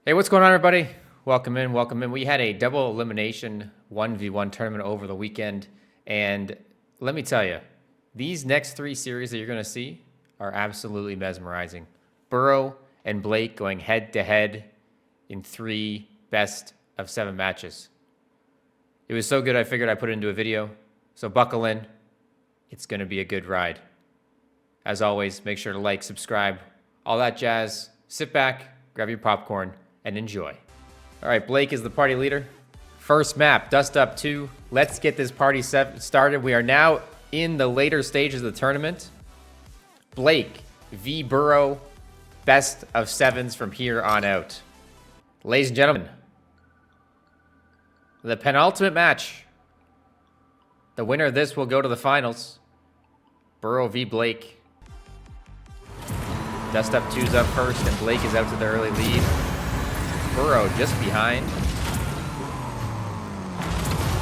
Hey, what's going on, everybody? Welcome in, welcome in. We had a double elimination 1v1 tournament over the weekend, and let me tell you, these next three series that you're going to see are absolutely mesmerizing. Burrow and Blake going head-to-head in 3 best-of-7 matches. It was so good I figured I'd put it into a video, so buckle in. It's going to be a good ride. As always, make sure to like, subscribe, all that jazz. Sit back, grab your popcorn, and enjoy. All right, Blake is the party leader. First map, Dust Up 2. Let's get this party started. We are now in the later stages of the tournament. Blake v. Burrow, best of 7s from here on out. Ladies and gentlemen, the penultimate match. The winner of this will go to the finals. Burrow v. Blake. Dust Up 2's up first, and Blake is out to the early lead. Burrow just behind.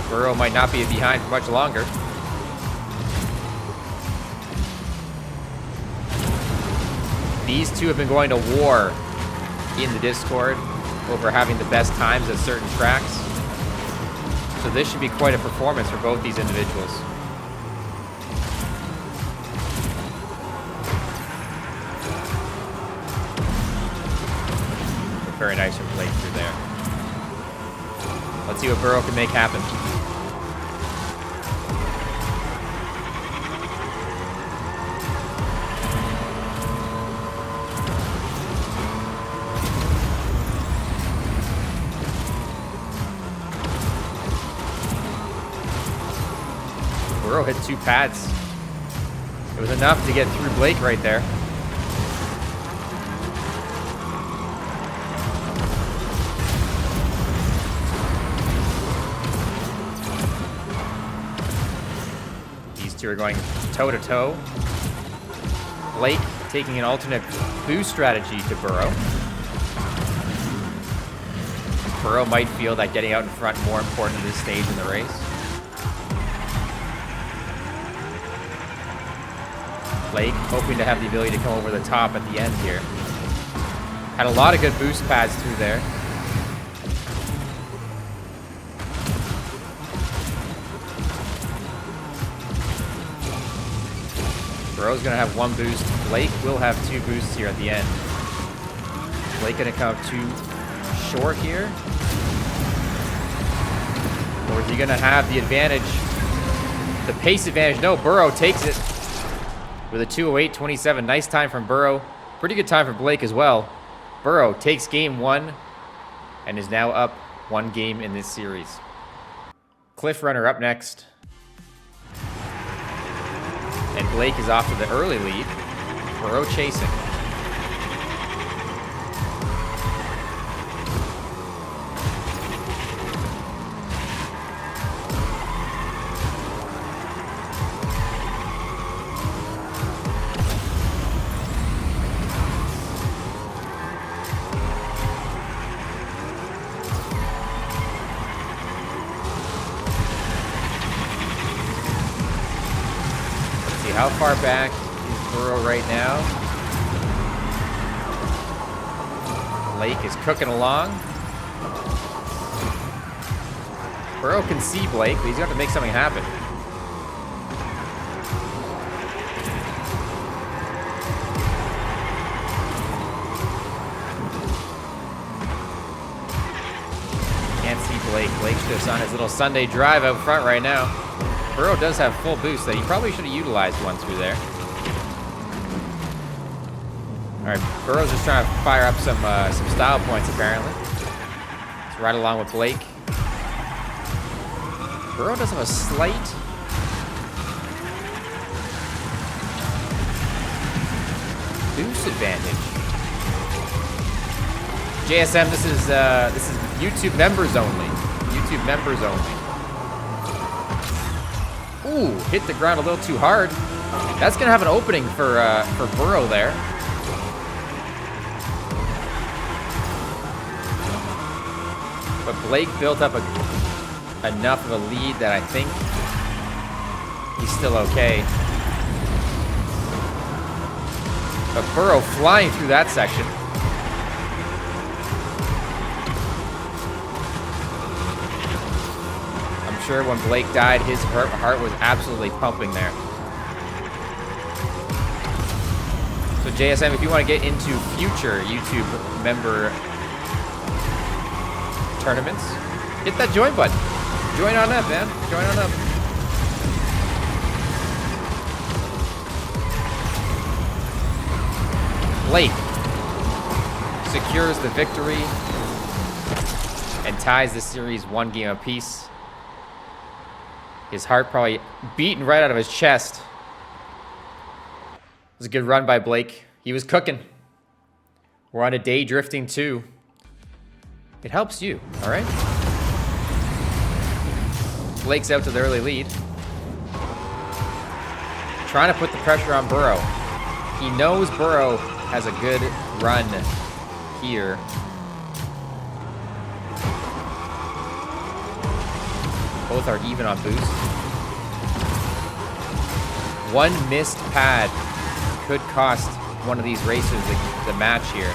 Burrow might not be behind for much longer. These two have been going to war in the Discord over having the best times at certain tracks. So this should be quite a performance for both these individuals. Very nice from Blake through there. Let's see what Burrow can make happen. Burrow hit 2 pads. It was enough to get through Blake right there. Two are going toe-to-toe. Blake taking an alternate boost strategy to Burrow. Burrow might feel that getting out in front more important at this stage in the race. Blake hoping to have the ability to come over the top at the end here. Had a lot of good boost pads through there. Burrow's gonna have 1 boost. Blake will have 2 boosts here at the end. Blake gonna come too short here. Or is he gonna have the advantage? The pace advantage? No, Burrow takes it with a 2:08.27. Nice time from Burrow. Pretty good time for Blake as well. Burrow takes game 1 and is now up 1 game in this series. Cliff Runner up next. And Blake is off to the early lead. Burrow chasing. How far back is Burrow right now? Blake is cooking along. Burrow can see Blake, but he's going to have to make something happen. Can't see Blake. Blake's just on his little Sunday drive out front right now. Burrow does have full boost that he probably should have utilized one through there. All right, Burrow's just trying to fire up some style points apparently. It's right along with Blake. Burrow does have a slight boost advantage. JSM, this is YouTube members only. YouTube members only. Ooh, hit the ground a little too hard. That's gonna have an opening for Burrow there. But Blake built up enough of a lead that I think he's still okay. But Burrow flying through that section. sure when Blake died, his heart was absolutely pumping there. So JSM, if you want to get into future YouTube member tournaments, hit that join button. Join on up, man. Join on up. Blake secures the victory and ties the series 1 game apiece. His heart probably beating right out of his chest. It was a good run by Blake. He was cooking. We're on a day drifting 2. It helps you, all right? Blake's out to the early lead. Trying to put the pressure on Burrow. He knows Burrow has a good run here. Both are even on boost. One missed pad could cost one of these racers the match here.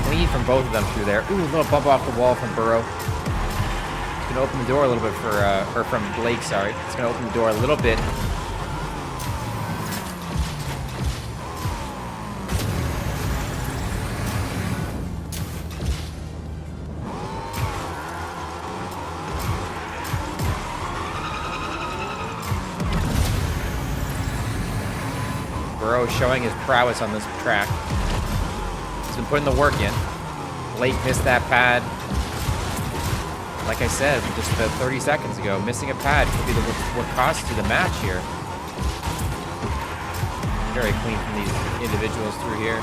Clean from both of them through there. Ooh, a little bump off the wall from Burrow. It's gonna open the door a little bit for, or from Blake, sorry. It's gonna open the door a little bit. Burrow showing his prowess on this track. He's been putting the work in. Blake missed that pad. Like I said, just about 30 seconds ago, missing a pad could be what costs you the match here. Very clean from these individuals through here.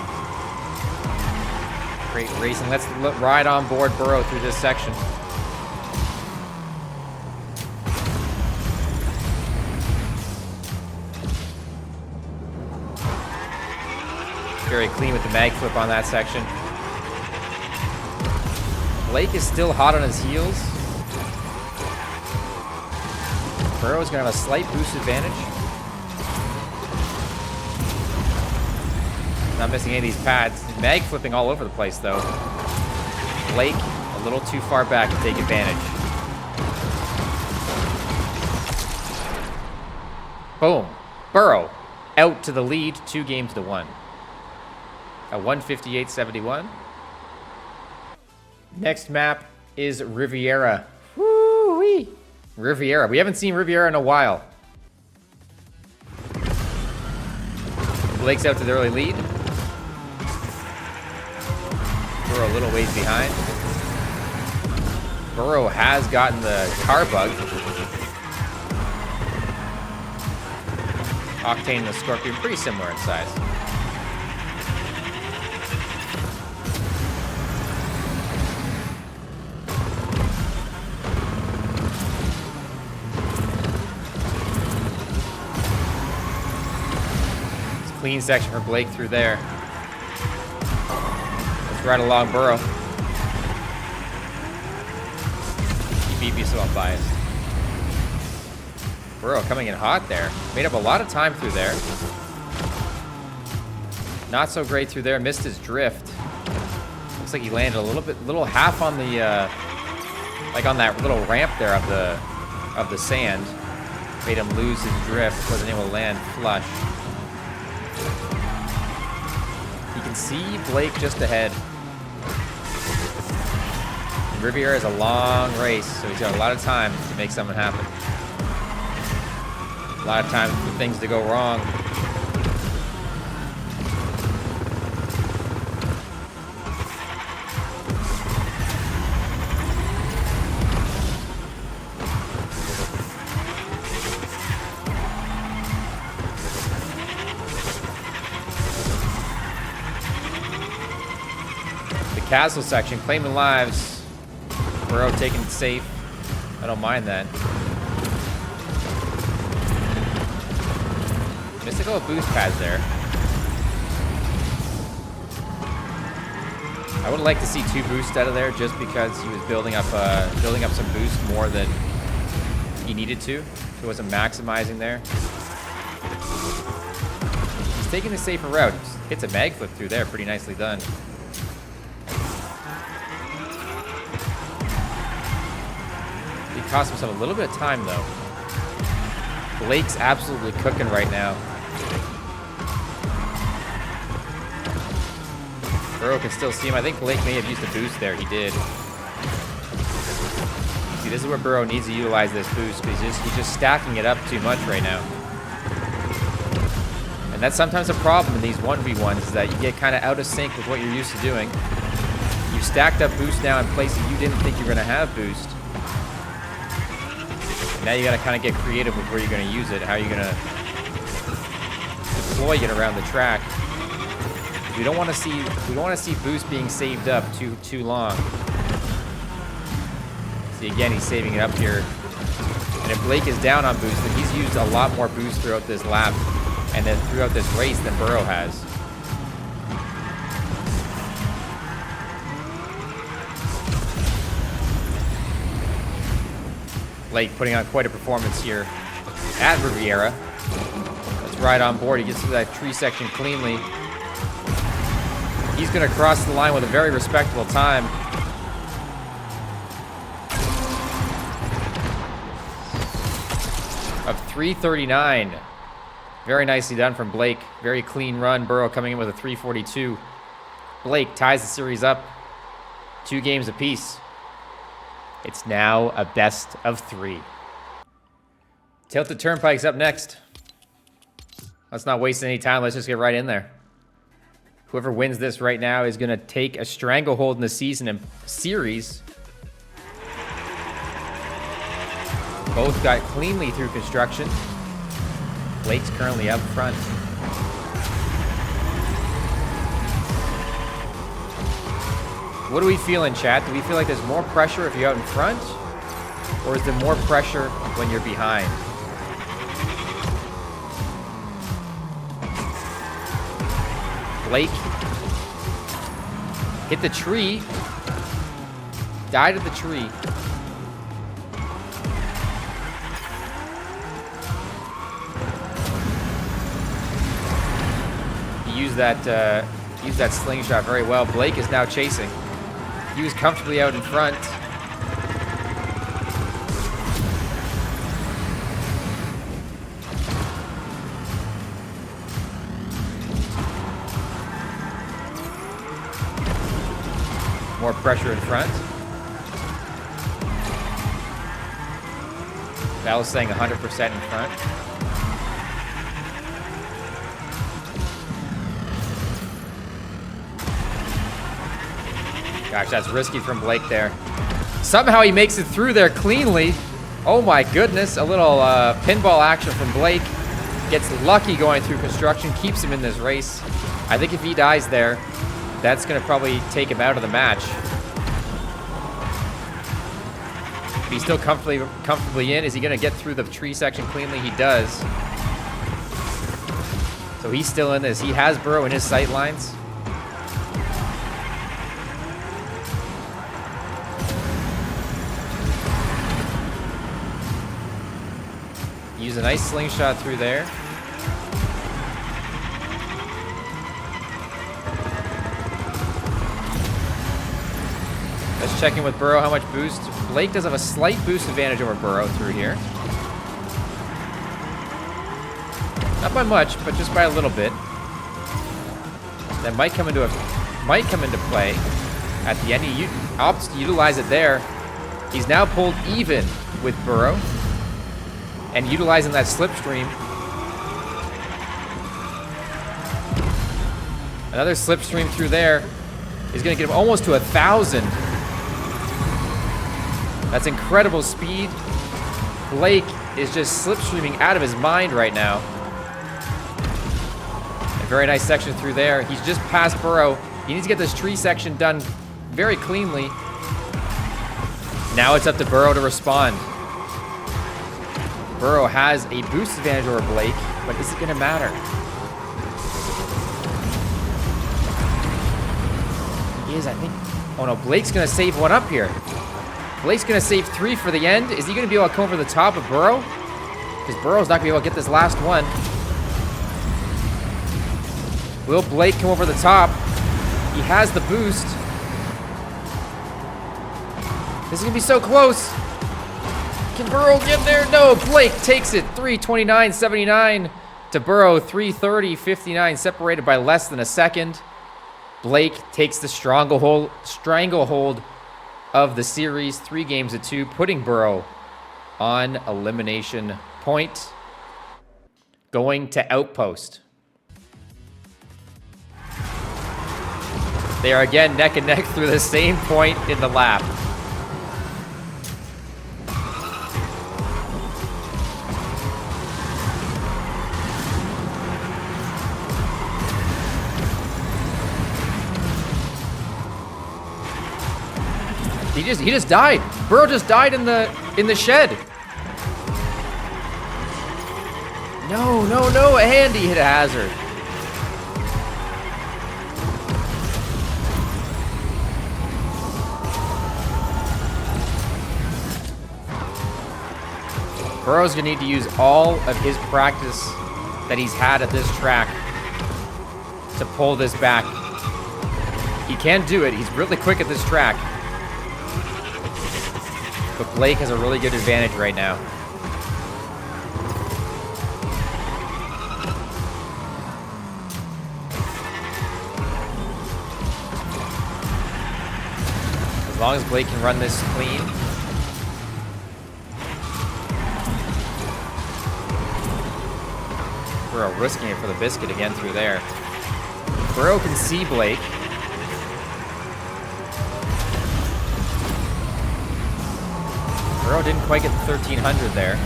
Great racing. Let's ride on board Burrow through this section. Very clean with the mag flip on that section. Blake is still hot on his heels. Burrow's gonna have a slight boost advantage. Not missing any of these pads. Mag flipping all over the place though. Blake a little too far back to take advantage. Boom. Burrow out to the lead, 2 games to 1. At 158.71. Next map is Riviera. Woo-wee. Riviera. We haven't seen Riviera in a while. Blake's out to the early lead. Burrow a little ways behind. Burrow has gotten the car bug. Octane and the Scorpion pretty similar in size. Clean section for Blake through there. Let's ride along Burrow. He beat me, so I'm biased. Burrow coming in hot there. Made up a lot of time through there. Not so great through there. Missed his drift. Looks like he landed a little half on the, like on that little ramp there of the sand. Made him lose his drift. Wasn't able to land flush. You can see Blake just ahead. Riviera is a long race, so he's got a lot of time to make something happen. A lot of time for things to go wrong. Castle section, claiming lives. Burrow taking it safe. I don't mind that. Missed a couple boost pads there. I would like to see 2 boosts out of there just because he was building up some boost more than he needed to. He wasn't maximizing there. He's taking the safer route. Hits a mag flip through there, pretty nicely done. He cost himself a little bit of time, though. Blake's absolutely cooking right now. Burrow can still see him. I think Blake may have used a boost there. He did. See, this is where Burrow needs to utilize this boost because he's just stacking it up too much right now. And that's sometimes a problem in these 1v1s, is that you get kind of out of sync with what you're used to doing. You've stacked up boost now in places you didn't think you were going to have boost. And now you got to kind of get creative with where you're going to use it, how you're going to deploy it around the track. We don't want to see boost being saved up too long. See, again, he's saving it up here. And if Blake is down on boost, then he's used a lot more boost throughout this lap and then throughout this race than Burrow has. Blake putting on quite a performance here at Riviera. That's right on board. He gets through that tree section cleanly. He's going to cross the line with a very respectable time. Of 3:39. Very nicely done from Blake. Very clean run. Burrow coming in with a 3:42. Blake ties the series up 2 games apiece. It's now a best of 3. Tilted Turnpike's up next. Let's not waste any time. Let's just get right in there. Whoever wins this right now is going to take a stranglehold in the season and series. Both got cleanly through construction. Blake's currently up front. What do we feel in chat? Do we feel like there's more pressure if you're out in front? Or is there more pressure when you're behind? Blake hit the tree, died at the tree. He used that slingshot very well. Blake is now chasing. He was comfortably out in front. More pressure in front. Val is saying 100% in front. Gosh, that's risky from Blake there. Somehow he makes it through there cleanly. Oh my goodness, a little pinball action from Blake. Gets lucky going through construction, keeps him in this race. I think if he dies there, that's going to probably take him out of the match. But he's still comfortably in. Is he going to get through the tree section cleanly? He does. So he's still in this. He has Burrow in his sight lines. Use a nice slingshot through there. Let's check in with Burrow how much boost. Blake does have a slight boost advantage over Burrow through here. Not by much, but just by a little bit. That might come into play at the end. He opts to utilize it there. He's now pulled even with Burrow and utilizing that slipstream. Another slipstream through there is going to get him almost to 1,000. That's incredible speed. Blake is just slipstreaming out of his mind right now. A very nice section through there. He's just past Burrow. He needs to get this tree section done very cleanly. Now it's up to Burrow to respond. Burrow has a boost advantage over Blake, but is it going to matter? He is, I think. Oh no, Blake's going to save one up here. Blake's going to save 3 for the end. Is he going to be able to come over the top of Burrow? Because Burrow's not going to be able to get this last one. Will Blake come over the top? He has the boost. This is going to be so close. Can Burrow get there? No, Blake takes it. 3:29.79 to Burrow. 3:30.59, separated by less than a second. Blake takes the stranglehold of the series, 3-2, putting Burrow on elimination point. Going to outpost. They are again neck and neck through the same point in the lap. He just died. Burrow just died in the shed. No, and he hit a hazard. Burrow's gonna need to use all of his practice that he's had at this track to pull this back. He can do it. He's really quick at this track. But Blake has a really good advantage right now. As long as Blake can run this clean. Burrow risking it for the biscuit again through there. Burrow can see Blake. Burrow didn't quite get the 1300 there.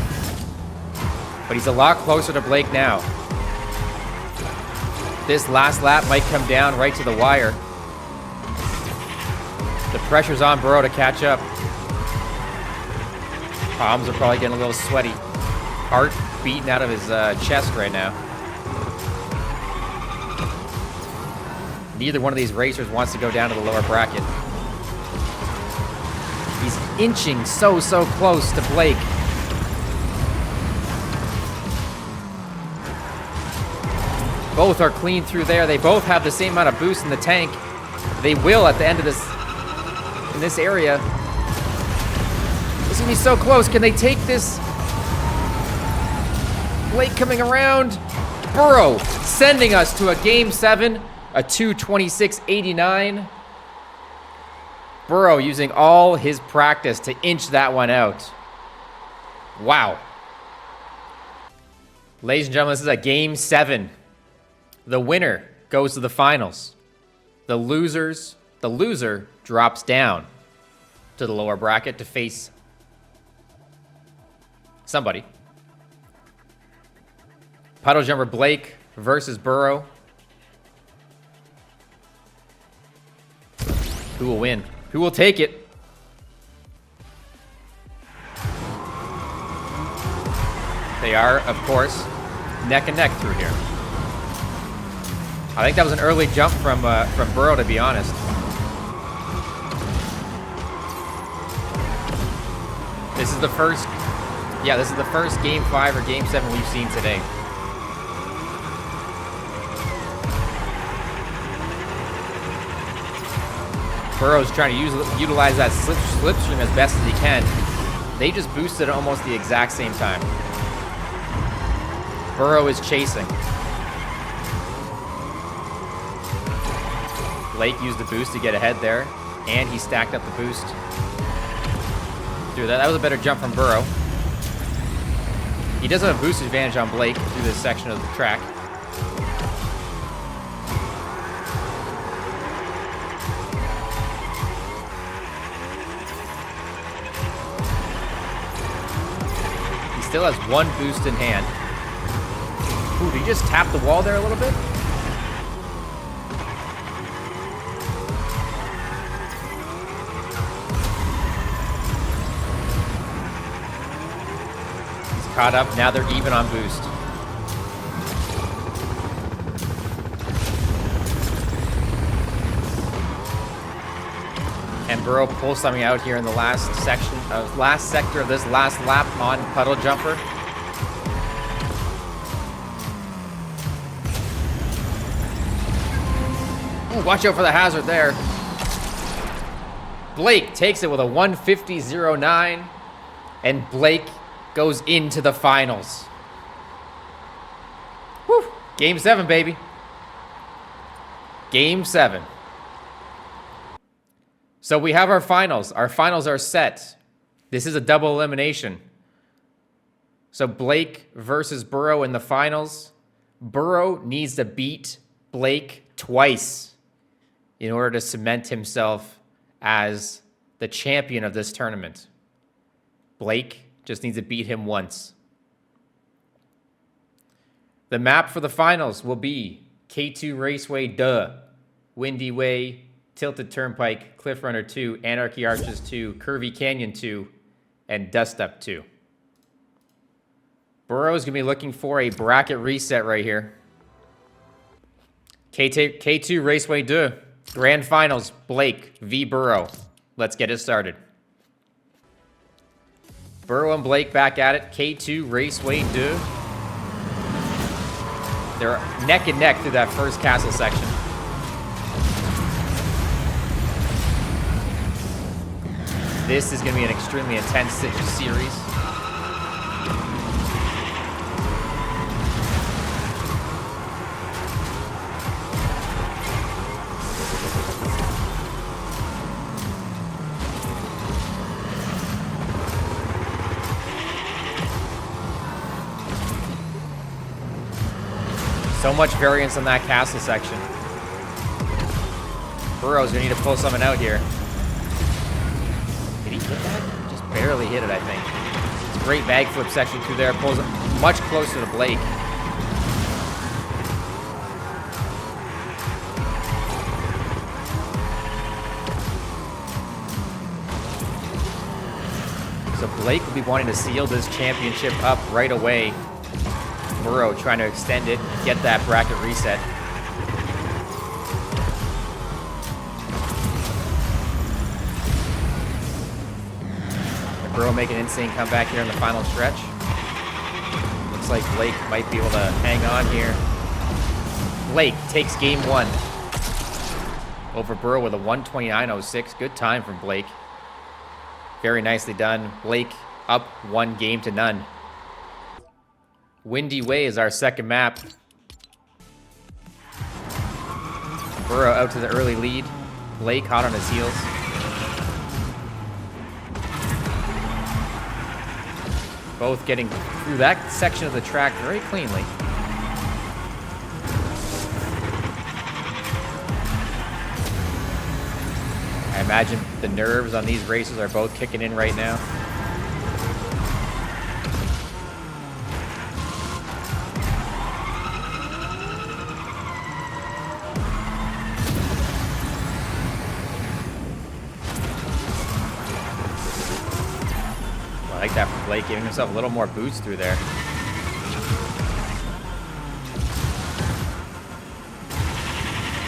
But he's a lot closer to Blake now. This last lap might come down right to the wire. The pressure's on Burrow to catch up. Palms are probably getting a little sweaty. Heart beating out of his chest right now. Neither one of these racers wants to go down to the lower bracket. He's inching so close to Blake. Both are clean through there. They both have the same amount of boost in the tank. They will at the end of this, in this area. This is gonna be so close. Can they take this? Blake coming around. Burrow sending us to a Game 7, a 2:26.89. Burrow using all his practice to inch that one out. Wow. Ladies and gentlemen, this is a Game 7. The winner goes to the finals. The loser drops down to the lower bracket to face somebody. Puddle jumper Blake versus Burrow. Who will win? Who will take it? They are, of course, neck and neck through here. I think that was an early jump from Burrow, to be honest. This is the first Game 5 or Game 7 we've seen today. Burrow's trying to utilize that slipstream as best as he can. They just boosted at almost the exact same time. Burrow is chasing. Blake used the boost to get ahead there, and he stacked up the boost through that. That was a better jump from Burrow. He does have a boost advantage on Blake through this section of the track. He still has one boost in hand. Ooh, did he just tap the wall there a little bit? Caught up, now they're even on boost. And Burrow pulls something out here in the last sector of this last lap on Puddle Jumper. Ooh, watch out for the hazard there. Blake takes it with a 150.09. And Blake goes into the finals. Woo! Game 7, baby. Game 7. So we have our finals. Our finals are set. This is a double elimination. So Blake versus Burrow in the finals. Burrow needs to beat Blake twice in order to cement himself as the champion of this tournament. Blake just needs to beat him once. The map for the finals will be K2 Raceway, Windy Way, Tilted Turnpike, Cliff Runner 2, Anarchy Arches 2, Curvy Canyon 2, and Dust Up 2. Burrow's going to be looking for a bracket reset right here. K2 Raceway 2, Grand Finals, Blake v. Burrow. Let's get it started. Burrow and Blake back at it. K2 Raceway 2. They're neck and neck through that first castle section. This is going to be an extremely intense series. So much variance on that castle section. Burrow's gonna need to pull something out here. Did he hit that? Just barely hit it, I think. It's a great bag flip section through there. Pulls it much closer to Blake. So Blake will be wanting to seal this championship up right away. Burrow trying to extend it, get that bracket reset. And Burrow making an insane comeback here in the final stretch. Looks like Blake might be able to hang on here. Blake takes game 1 over Burrow with a 129.06. Good time from Blake. Very nicely done. Blake up 1 game to none. Windy Way is our second map. Burrow out to the early lead. Blake hot on his heels. Both getting through that section of the track very cleanly. I imagine the nerves on these races are both kicking in right now. I like that from Blake, giving himself a little more boost through there.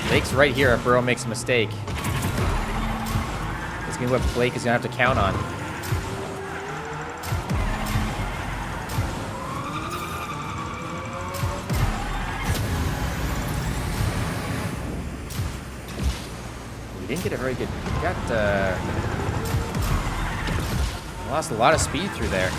Blake's right here if Burrow makes a mistake. It's going to be what Blake is going to have to count on. He didn't get a very good... He got... lost a lot of speed through there.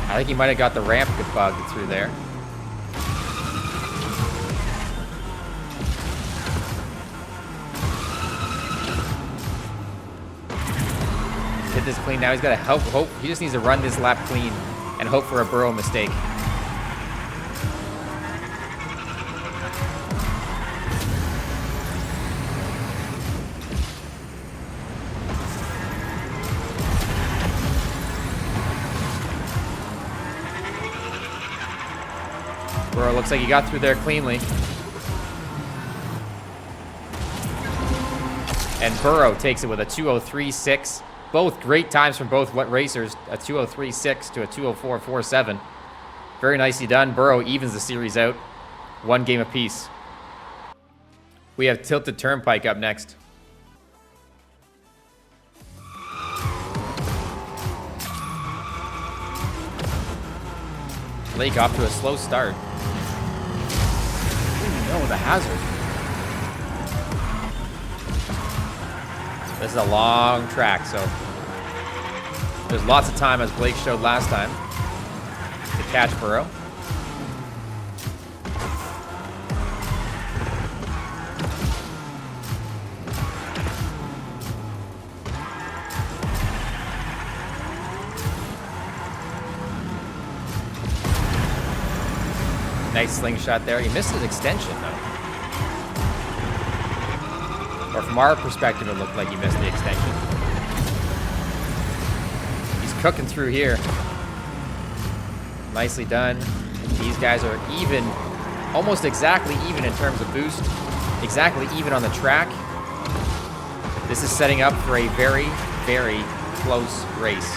I think he might have got the ramp bugged through there. He's hit this clean now. He's got to hope. He just needs to run this lap clean and hope for a Burrow mistake. Burrow looks like he got through there cleanly. And Burrow takes it with a 2:03.6. Both great times from both racers, a 2:03.6 to a 2:04.47. Very nicely done. Burrow evens the series out. 1 game apiece. We have Tilted Turnpike up next. Blake off to a slow start. Oh, the hazard. This is a long track, so there's lots of time, as Blake showed last time, to catch Burrow. Nice slingshot there. He missed his extension, though. Or from our perspective, it looked like he missed the extension. He's cooking through here. Nicely done. These guys are even, almost exactly even in terms of boost. Exactly even on the track. This is setting up for a very, very close race.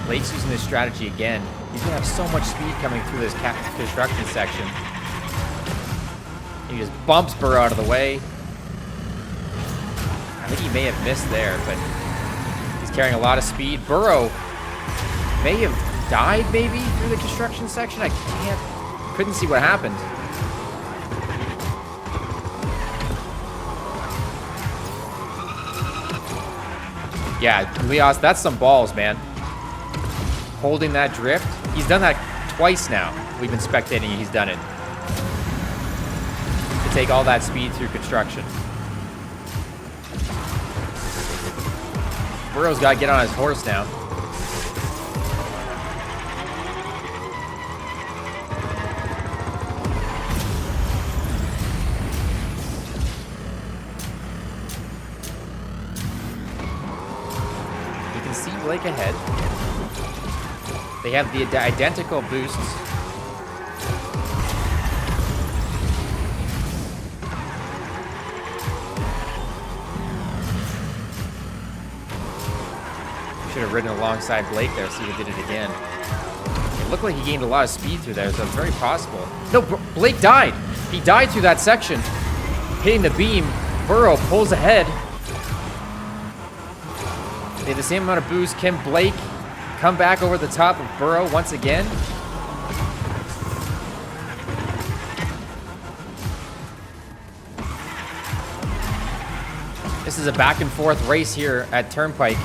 Blake's using this strategy again. He's gonna have so much speed coming through this construction section. He just bumps Burrow out of the way. I think he may have missed there, but he's carrying a lot of speed. Burrow may have died maybe through the construction section. I couldn't see what happened. Yeah, Leos, that's some balls, man. Holding that drift. He's done that twice now. We've been spectating, he's done it. To take all that speed through construction. Burrow's got to get on his horse now. You can see Blake ahead. They have the identical boosts. Should have ridden alongside Blake there, see if he did it again. It looked like he gained a lot of speed through there, so it's very possible. No, Blake died. He died through that section. Hitting the beam, Burrow pulls ahead. They have the same amount of boost. Can Blake come back over the top of Burrow once again? This is a back and forth race here at Turnpike.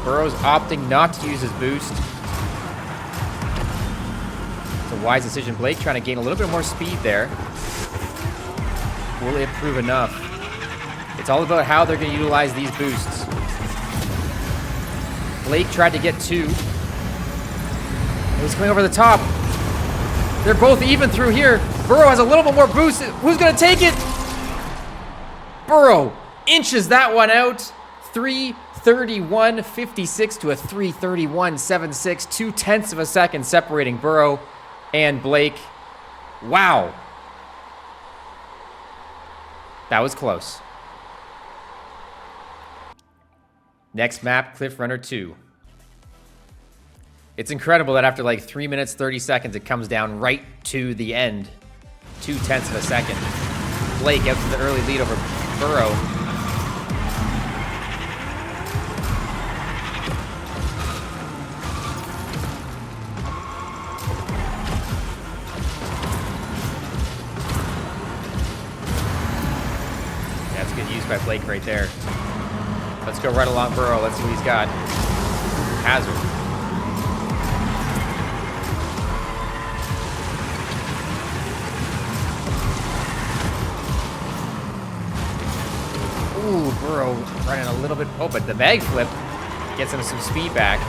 Burrow's opting not to use his boost. It's a wise decision. Blake trying to gain a little bit more speed there. Will it prove enough? It's all about how they're going to utilize these boosts. Blake tried to get two. He's coming over the top. They're both even through here. Burrow has a little bit more boost. Who's going to take it? Burrow inches that one out. 3:31.56 to a 3:31.76. 0.2 of a second separating Burrow and Blake. Wow. That was close. Next map, Cliff Runner 2. It's incredible that after like 3 minutes, 30 seconds, it comes down right to the end. 0.2 of a second. Blake out to the early lead over Burrow. That's good use by Blake right there. Let's go right along Burrow. Let's see what he's got. Hazard. Ooh, Burrow running a little bit. Oh, but the bag flip gets him some speed back.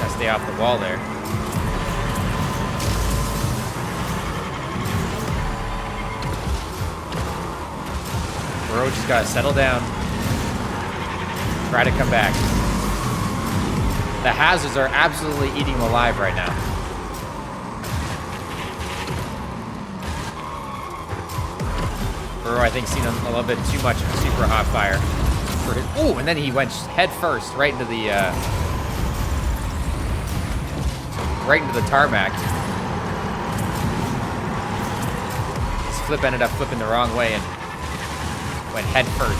Gotta stay off the wall there. Burrow just gotta settle down. Try to come back. The hazards are absolutely eating him alive right now. Burrow, I think, seen a little bit too much super hot fire. Oh, and then he went head first right into the tarmac. flip ended up flipping the wrong way and went head first.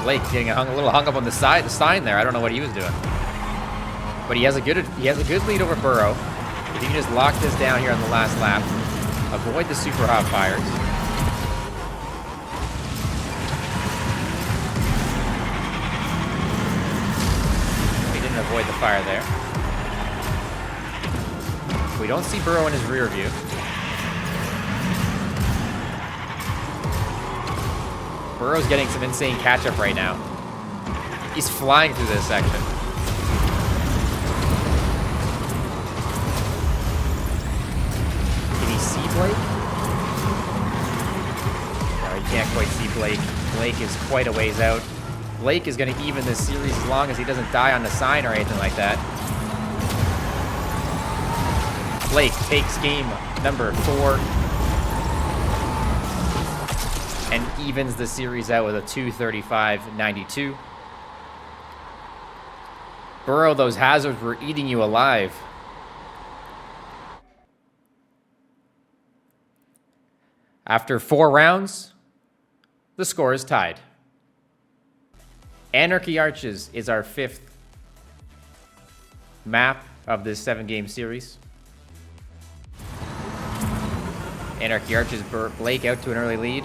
Blake getting a little hung up on the sign there. I don't know what he was doing. But he has a good lead over Burrow. If he can just lock this down here on the last lap, avoid the super hot fires. He didn't avoid the fire there. We don't see Burrow in his rear view. Burrow's getting some insane catch-up right now. He's flying through this section. Can he see Blake? No, he can't quite see Blake. Blake is quite a ways out. Blake is going to even this series as long as he doesn't die on the sign or anything like that. Blake takes game number 4 and evens the series out with a 2:35.92. Burrow, those hazards were eating you alive. After 4 rounds, the score is tied. Anarchy Arches is our 5th map of this 7-game series. Anarchy Arches, Blake out to an early lead.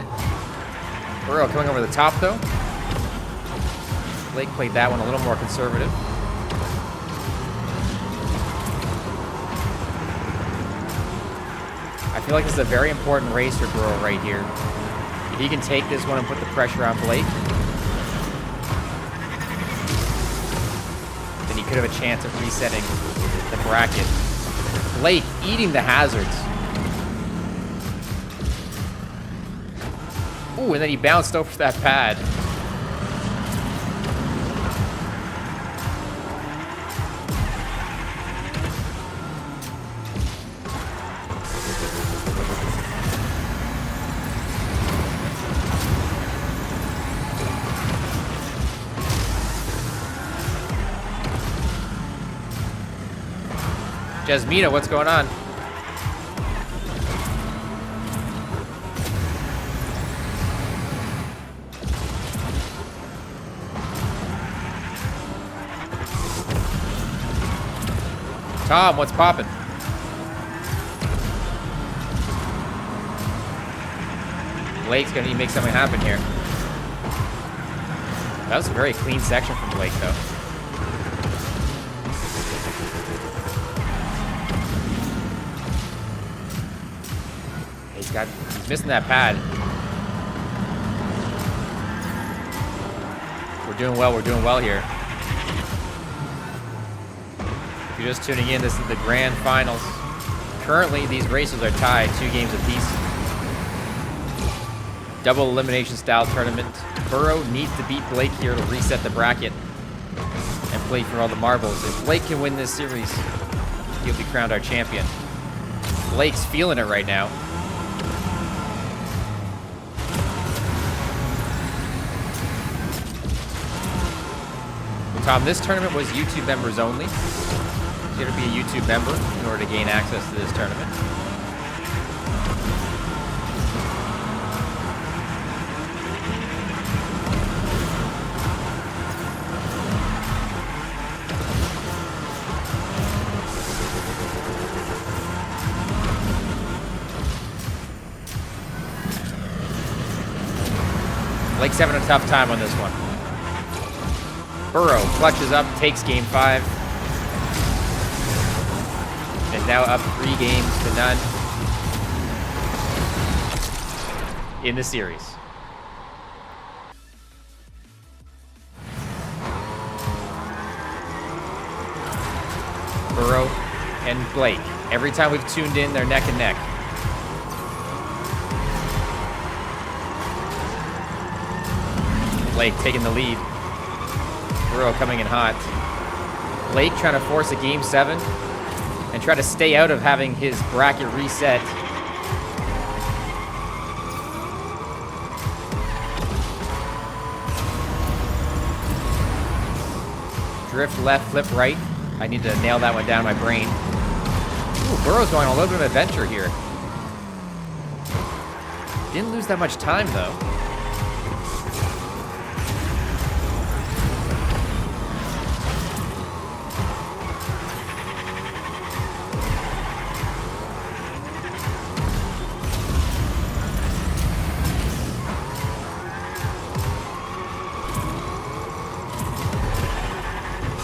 Burrow coming over the top, though. Blake played that one a little more conservative. I feel like this is a very important race for Burrow right here. If he can take this one and put the pressure on Blake, then he could have a chance of resetting the bracket. Blake eating the hazards. Ooh, and then he bounced over that pad. Jasmina, what's going on? Tom, what's poppin'? Blake's gonna need to make something happen here. That was a very clean section from Blake, though. He's missing that pad. We're doing well here. If you're just tuning in, this is the grand finals. Currently, these races are tied 2 games apiece. Double elimination style tournament. Burrow needs to beat Blake here to reset the bracket and play for all the marbles. If Blake can win this series, he'll be crowned our champion. Blake's feeling it right now. Tom, this tournament was YouTube members only. You have to be a YouTube member in order to gain access to this tournament. Blake's having a tough time on this one. Burrow clutches up, takes game 5. And is now up 3 games to none in the series. Burrow and Blake. Every time we've tuned in, they're neck and neck. Blake taking the lead. Burrow coming in hot. Blake trying to force a game 7 and try to stay out of having his bracket reset. Drift left, flip right. I need to nail that one down in my brain. Ooh, Burrow's going on a little bit of adventure here. Didn't lose that much time, though.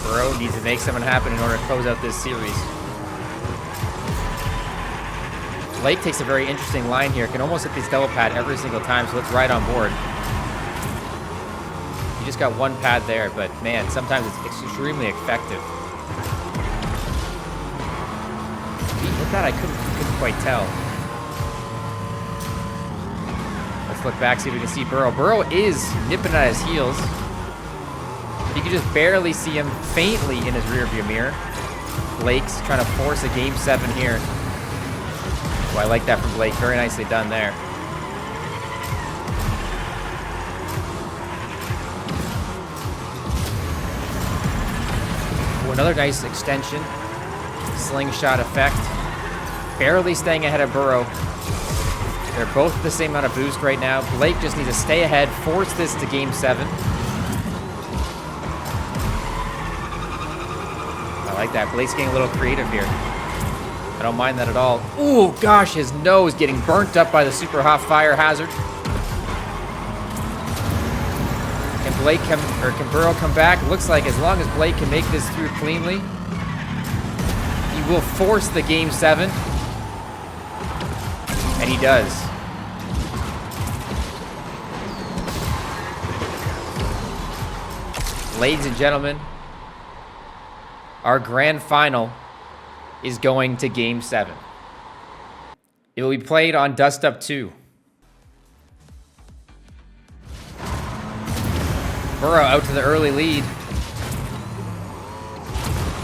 Burrow needs to make something happen in order to close out this series. Blake takes a very interesting line here. Can almost hit this double pad every single time, so let's ride on board. You just got one pad there, but man, sometimes it's extremely effective. He hit that? I couldn't quite tell. Let's look back, see if we can see Burrow. Burrow is nipping at his heels. You can just barely see him faintly in his rearview mirror. Blake's trying to force a game 7 here. Oh, I like that from Blake. Very nicely done there. Oh, another nice extension. Slingshot effect. Barely staying ahead of Burrow. They're both the same amount of boost right now. Blake just needs to stay ahead, force this to game 7. I like that. Blake's getting a little creative here. I don't mind that at all. Ooh, gosh, his nose getting burnt up by the super hot fire hazard. Can Burrow come back? Looks like as long as Blake can make this through cleanly, he will force the game 7. And he does. Ladies and gentlemen, our grand final is going to game 7. It will be played on Dust Up 2. Burrow out to the early lead.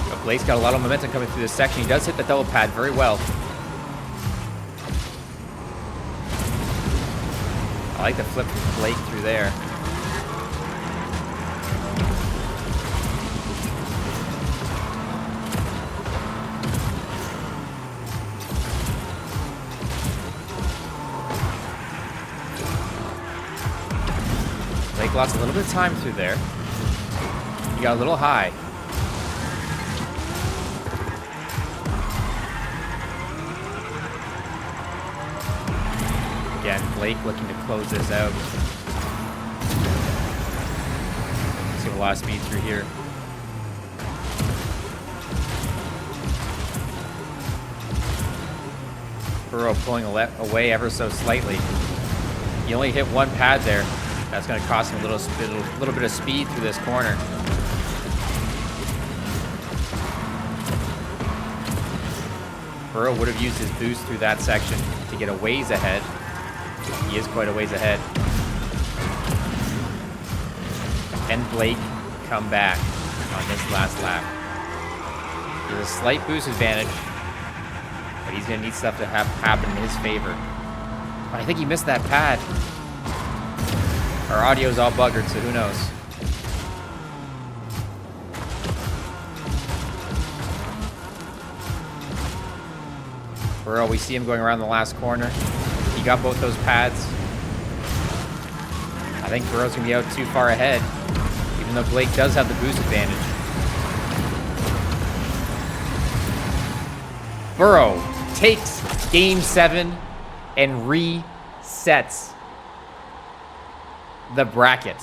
But Blake's got a lot of momentum coming through this section. He does hit the double pad very well. I like the flip from Blake through there. Blake lost a little bit of time through there. He got a little high. Again, Blake looking to close this out. See a lot of speed through here. Burrow pulling away ever so slightly. He only hit one pad there. That's going to cost him a little bit of speed through this corner. Burrow would have used his boost through that section to get a ways ahead. He is quite a ways ahead. Can Blake come back on this last lap? There's a slight boost advantage, but he's going to need stuff to happen in his favor. But I think he missed that pad. Our audio's all buggered, so who knows? Burrow, we see him going around the last corner. He got both those pads. I think Burrow's gonna be out too far ahead, even though Blake does have the boost advantage. Burrow takes game 7 and resets the bracket.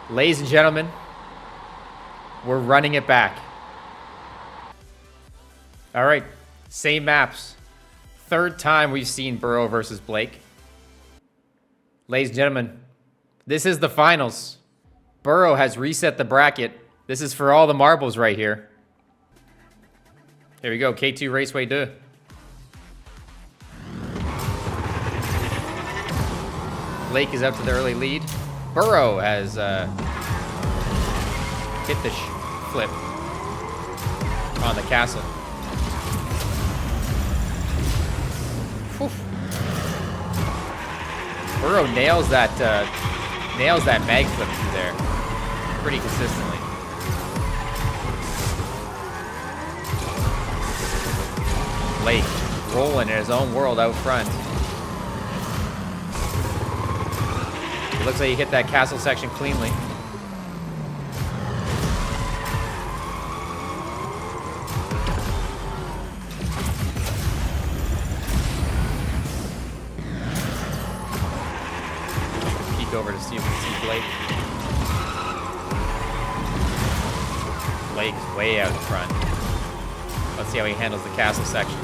Ladies and gentlemen, we're running it back. All right, same maps. Third time we've seen Burrow versus Blake. Ladies and gentlemen, this is the finals. Burrow has reset the bracket. This is for all the marbles right here. Here we go, K2 Raceway 2. Blake is up to the early lead. Burrow has hit the flip on the castle. Whew. Burrow nails that mag flip through there pretty consistently. Blake rolling in his own world out front. It looks like he hit that castle section cleanly. Peek over to see if we can see Blake. Blake's way out in front. Let's see how he handles the castle section.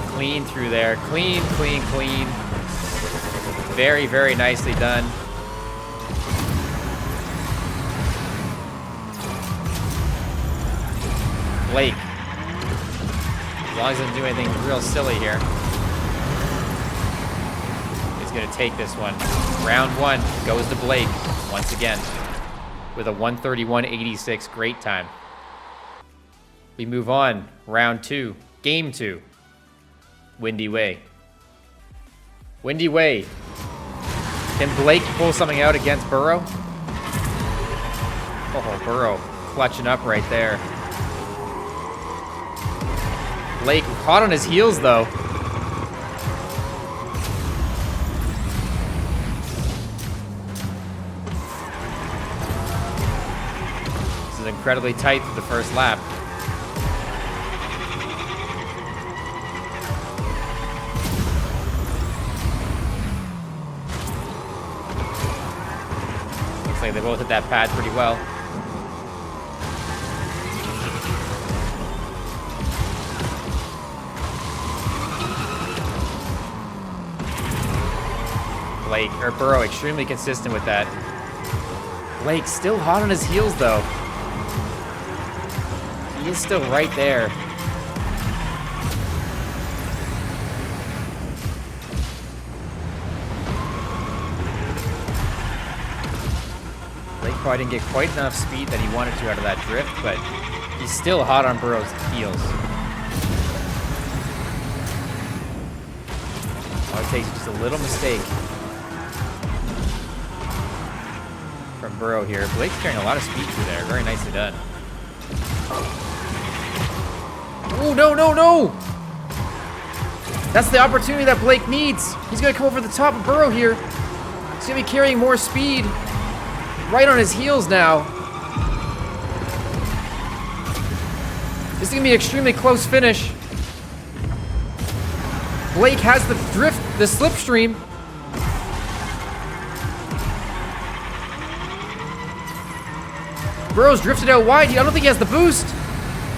Clean through there. Clean, clean, clean. Very, very nicely done. Blake. As long as he doesn't do anything real silly here. He's going to take this one. Round one goes to Blake once again with a 131.86. Great time. We move on. Round two. Game two. Windy Way. Windy Way. Can Blake pull something out against Burrow? Oh, Burrow clutching up right there. Blake caught on his heels, though. This is incredibly tight for the first lap. Looks like they both hit that pad pretty well. Blake, or Burrow, extremely consistent with that. Blake still hot on his heels, though. He is still right there. Blake probably didn't get quite enough speed that he wanted to out of that drift, but he's still hot on Burrow's heels. All it takes is just a little mistake from Burrow here. Blake's carrying a lot of speed through there. Very nicely done. Oh, no, no, no! That's the opportunity that Blake needs. He's going to come over the top of Burrow here. He's going to be carrying more speed. Right on his heels now. This is going to be an extremely close finish. Blake has the drift, the slipstream. Burrow's drifted out wide. I don't think he has the boost.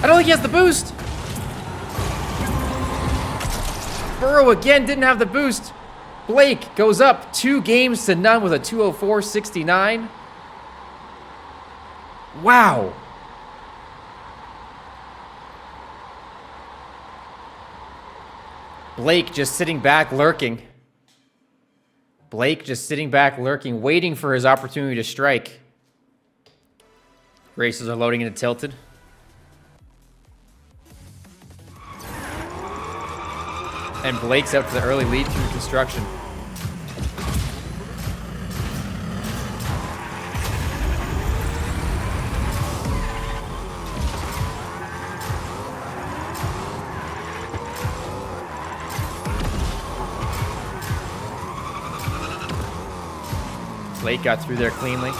I don't think he has the boost. Burrow again didn't have the boost. Blake goes up 2-0 with a 2:04.69. Wow. Blake just sitting back lurking. Blake just sitting back lurking, waiting for his opportunity to strike. Races are loading into Tilted. And Blake's out to the early lead through construction. Blake got through there cleanly.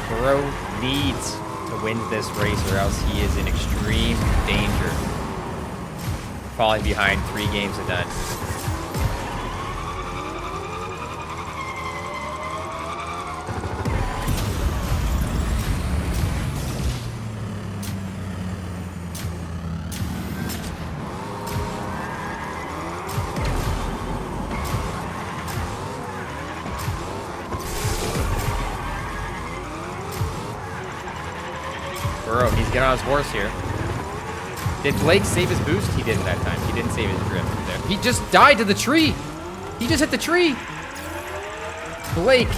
Burrow needs to win this race or else he is in extreme danger. Falling behind 3 games a done. Burrow needs to get on his horse here. Did Blake save his boost? He didn't that time. He didn't save his drift there. He just died to the tree. He just hit the tree. Blake.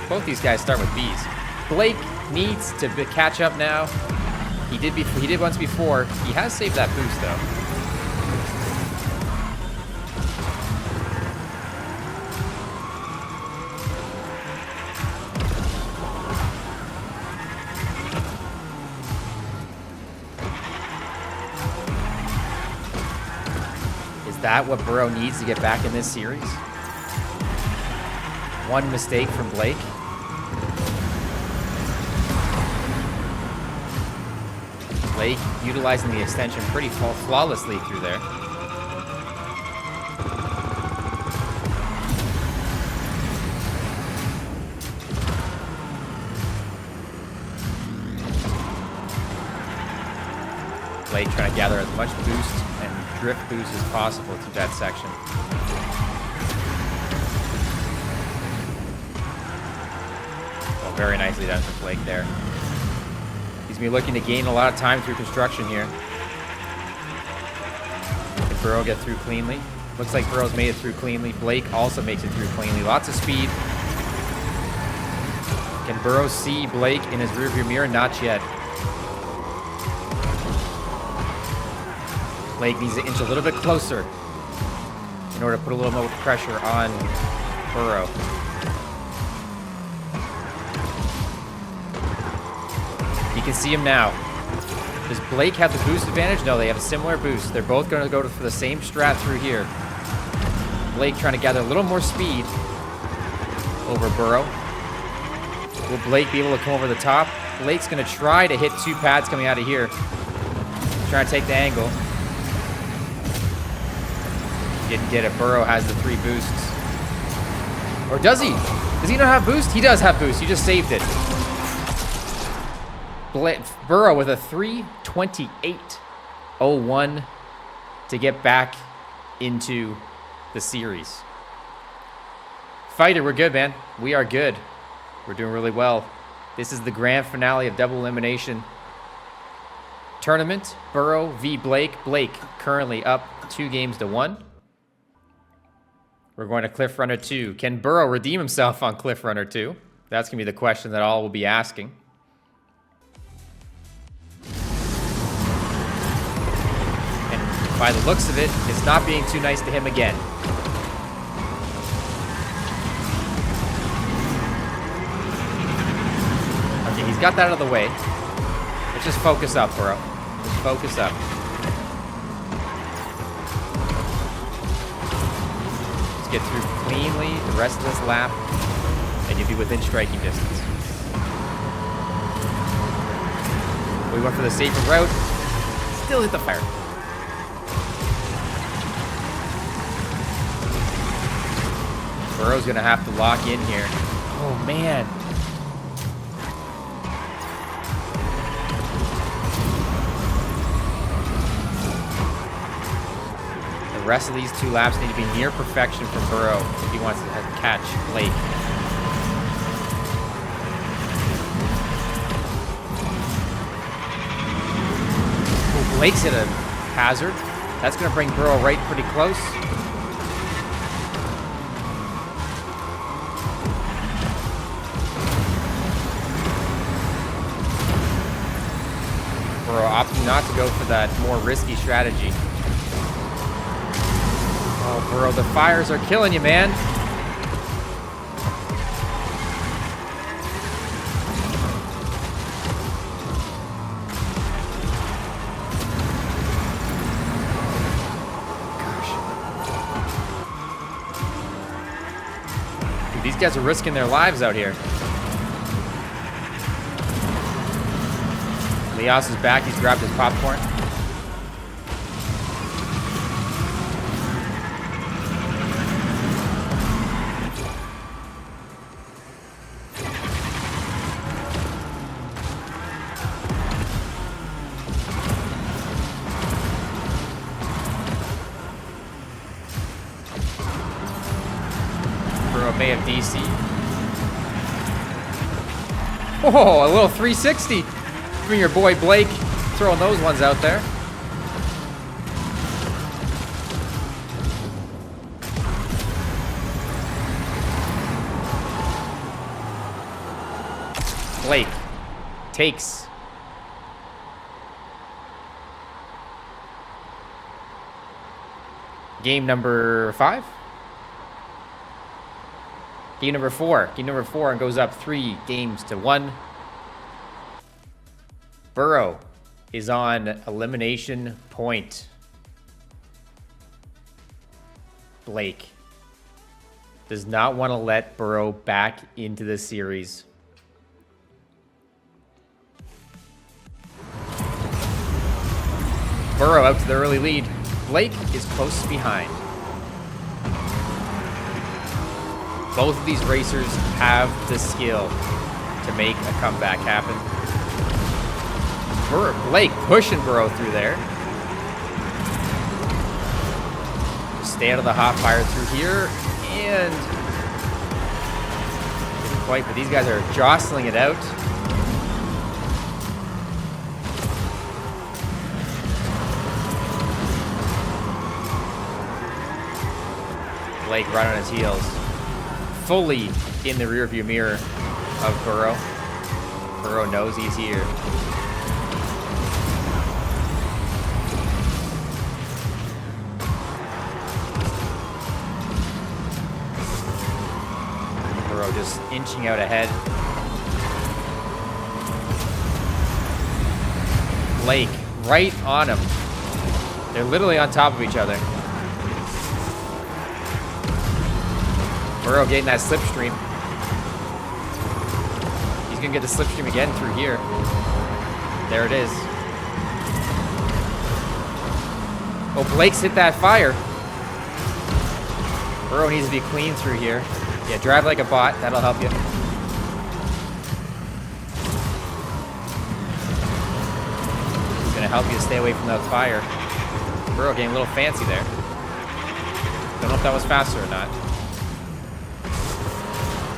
Both these guys start with B's. Blake needs to catch up now. He did once before. He has saved that boost though. that what Burrow needs to get back in this series? One mistake from Blake. Blake utilizing the extension pretty flawlessly through there. Blake trying to gather as much boost and drift boost as possible through that section. Oh, very nicely done for Blake there. He's going to be looking to gain a lot of time through construction here. Can Burrow get through cleanly? Looks like Burrow's made it through cleanly. Blake also makes it through cleanly. Lots of speed. Can Burrow see Blake in his rearview mirror? Not yet. Blake needs to inch a little bit closer in order to put a little more pressure on Burrow. You can see him now. Does Blake have the boost advantage? No, they have a similar boost. They're both going to go for the same strat through here. Blake trying to gather a little more speed over Burrow. Will Blake be able to come over the top? Blake's going to try to hit two pads coming out of here. Trying to take the angle. Didn't get it. Burrow has the 3 boosts. Or does he? Does he not have boost? He does have boost. You just saved it. Burrow with a 3:28.01 to get back into the series. Fighter, we're good, man. We are good. We're doing really well. This is the grand finale of double elimination tournament. Burrow v. Blake. Blake currently up 2-1. We're going to Cliff Runner 2. Can Burrow redeem himself on Cliff Runner 2? That's going to be the question that all will be asking. And by the looks of it, it's not being too nice to him again. Okay, he's got that out of the way. Let's just focus up, Burrow. Just focus up. Get through cleanly the rest of this lap, and you'll be within striking distance. We went for the safer route. Still hit the fire. Burrow's gonna have to lock in here. Oh man. The rest of these 2 laps need to be near perfection from Burrow if he wants to catch Blake. Oh, Blake's hit a hazard. That's going to bring Burrow right pretty close. Burrow opting not to go for that more risky strategy. Oh, Burrow, the fires are killing you, man. Gosh. Dude, these guys are risking their lives out here. Leos is back. He's grabbed his popcorn. May have DC. Oh, a little 360 from your boy Blake, throwing those ones out there. Blake takes game number 5. Game number 4. Game number 4 and goes up 3-1. Burrow is on elimination point. Blake does not want to let Burrow back into the series. Burrow out to the early lead. Blake is close behind. Both of these racers have the skill to make a comeback happen. Blake pushing Burrow through there. Stay out of the hot fire through here, and didn't quite, but these guys are jostling it out. Blake right on his heels, fully in the rearview mirror of Burrow. Burrow knows he's here. Burrow just inching out ahead. Blake right on him. They're literally on top of each other. Burrow getting that slipstream. He's gonna get the slipstream again through here. There it is. Oh, Blake's hit that fire. Burrow needs to be clean through here. Yeah, drive like a bot. That'll help you. It's gonna help you stay away from that fire. Burrow getting a little fancy there. Don't know if that was faster or not.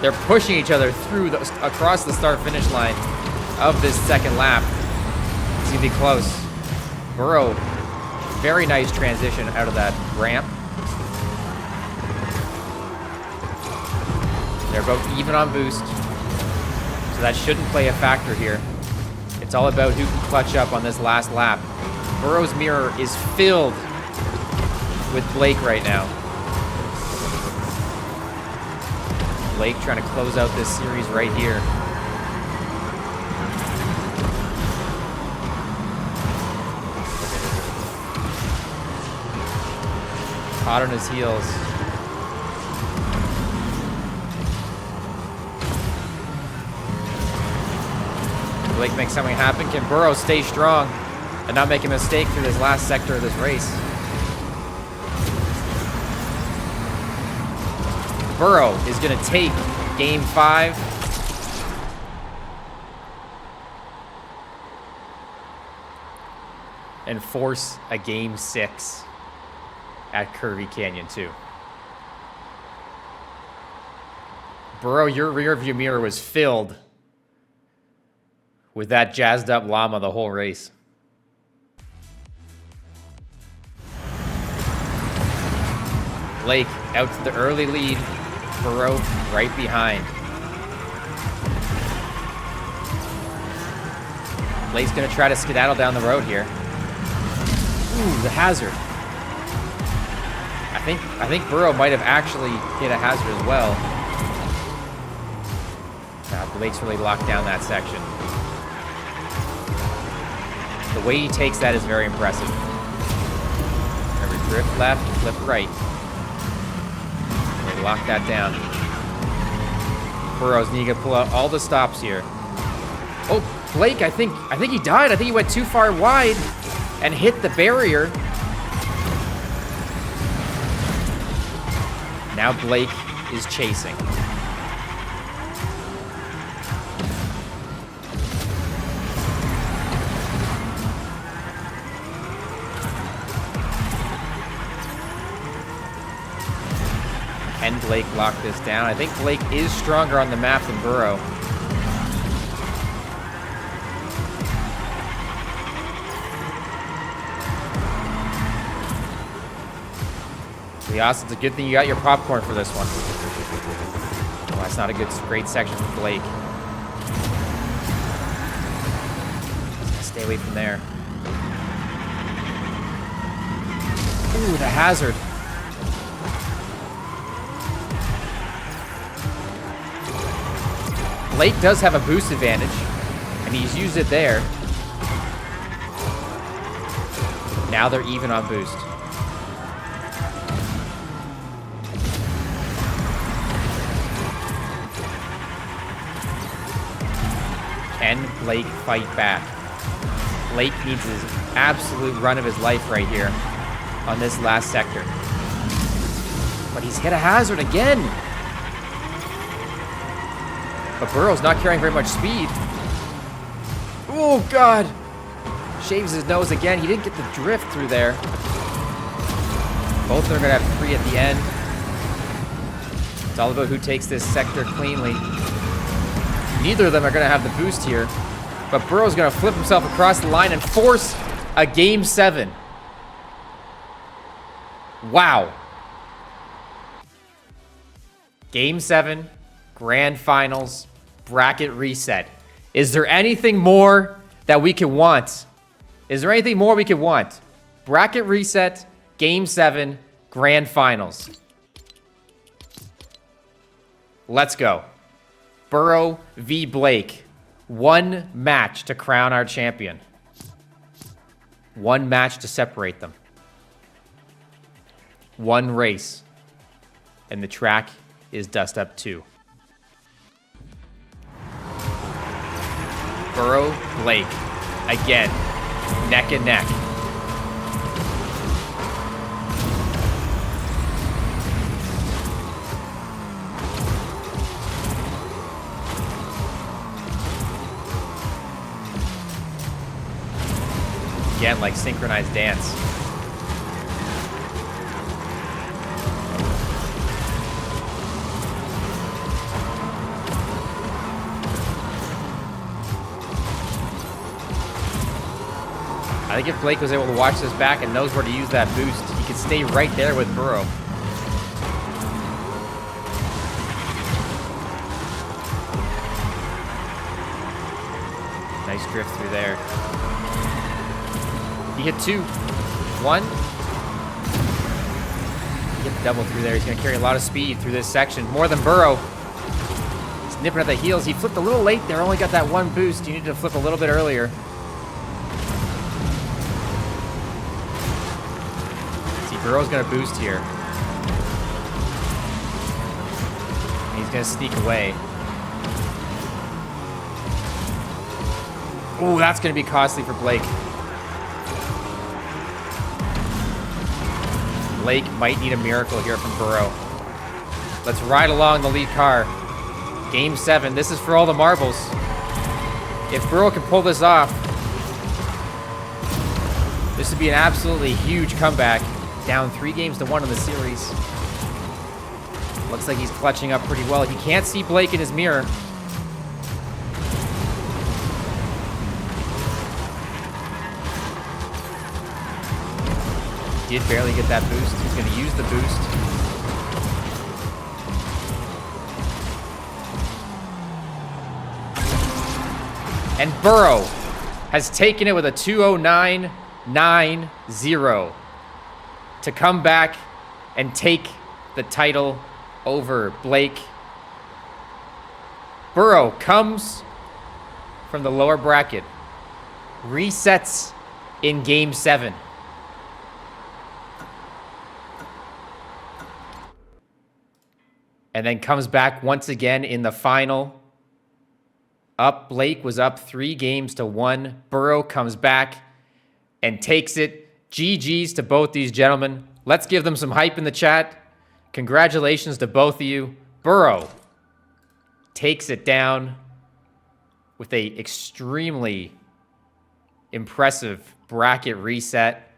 They're pushing each other through across the start-finish line of this second lap. It's gonna be close. Burrow, very nice transition out of that ramp. They're both even on boost, so that shouldn't play a factor here. It's all about who can clutch up on this last lap. Burrow's mirror is filled with Blake right now. Blake trying to close out this series right here. Hot on his heels. Blake makes something happen. Can Burrow stay strong and not make a mistake through this last sector of this race? Burrow is going to take game 5. And force a game 6 at Curvy Canyon 2. Burrow, your rear view mirror was filled with that jazzed up llama the whole race. Blake out to the early lead. Burrow right behind. Blake's gonna try to skedaddle down the road here. Ooh, the hazard. I think Burrow might have actually hit a hazard as well. Blake's really locked down that section. The way he takes that is very impressive. Remember, drift left, flip right. They lock that down. Burrow's needing to pull out all the stops here. Oh, Blake, I think he died. I think he went too far wide and hit the barrier. Now Blake is chasing. Can Blake lock this down? I think Blake is stronger on the map than Burrow. It's a good thing you got your popcorn for this one. Oh, that's not a great section for Blake. Stay away from there. Ooh, the hazard. Blake does have a boost advantage, and he's used it there. Now they're even on boost. Can Blake fight back? Blake needs his absolute run of his life right here on this last sector. But he's hit a hazard again. But Burrow's not carrying very much speed. Oh, God. Shaves his nose again. He didn't get the drift through there. Both are going to have 3 at the end. It's all about who takes this sector cleanly. Neither of them are going to have the boost here. But Burrow's going to flip himself across the line and force a Game 7. Wow. Game 7, Grand Finals, bracket reset. Is there anything more that we could want? Is there anything more we could want? Bracket reset, Game 7, Grand Finals. Let's go. Burrow v. Blake. 1 match to crown our champion. 1 match to separate them. 1 race. And the track is Dust Up 2. Burrow, Blake. Again. Neck and neck. Again, like synchronized dance. I think if Blake was able to watch this back and knows where to use that boost, he could stay right there with Burrow. Nice drift through there. He hit 2. 1. He hit the double through there. He's going to carry a lot of speed through this section. More than Burrow. He's nipping at the heels. He flipped a little late there. Only got that 1 boost. You needed to flip a little bit earlier. See, Burrow's going to boost here. And he's going to sneak away. Ooh, that's going to be costly for Blake. Blake might need a miracle here from Burrow. Let's ride along the lead car. Game 7. This is for all the marbles. If Burrow can pull this off, this would be an absolutely huge comeback. Down 3 games to 1 in the series. Looks like he's clutching up pretty well. He can't see Blake in his mirror. Did barely get that boost. He's going to use the boost. And Burrow has taken it with a 2:09.90 to come back and take the title over Blake. Burrow comes from the lower bracket, resets in Game 7. And then comes back once again in the final. Blake was up 3 games to 1. Burrow comes back and takes it. GG's to both these gentlemen. Let's give them some hype in the chat. Congratulations to both of you. Burrow takes it down with a extremely impressive bracket reset.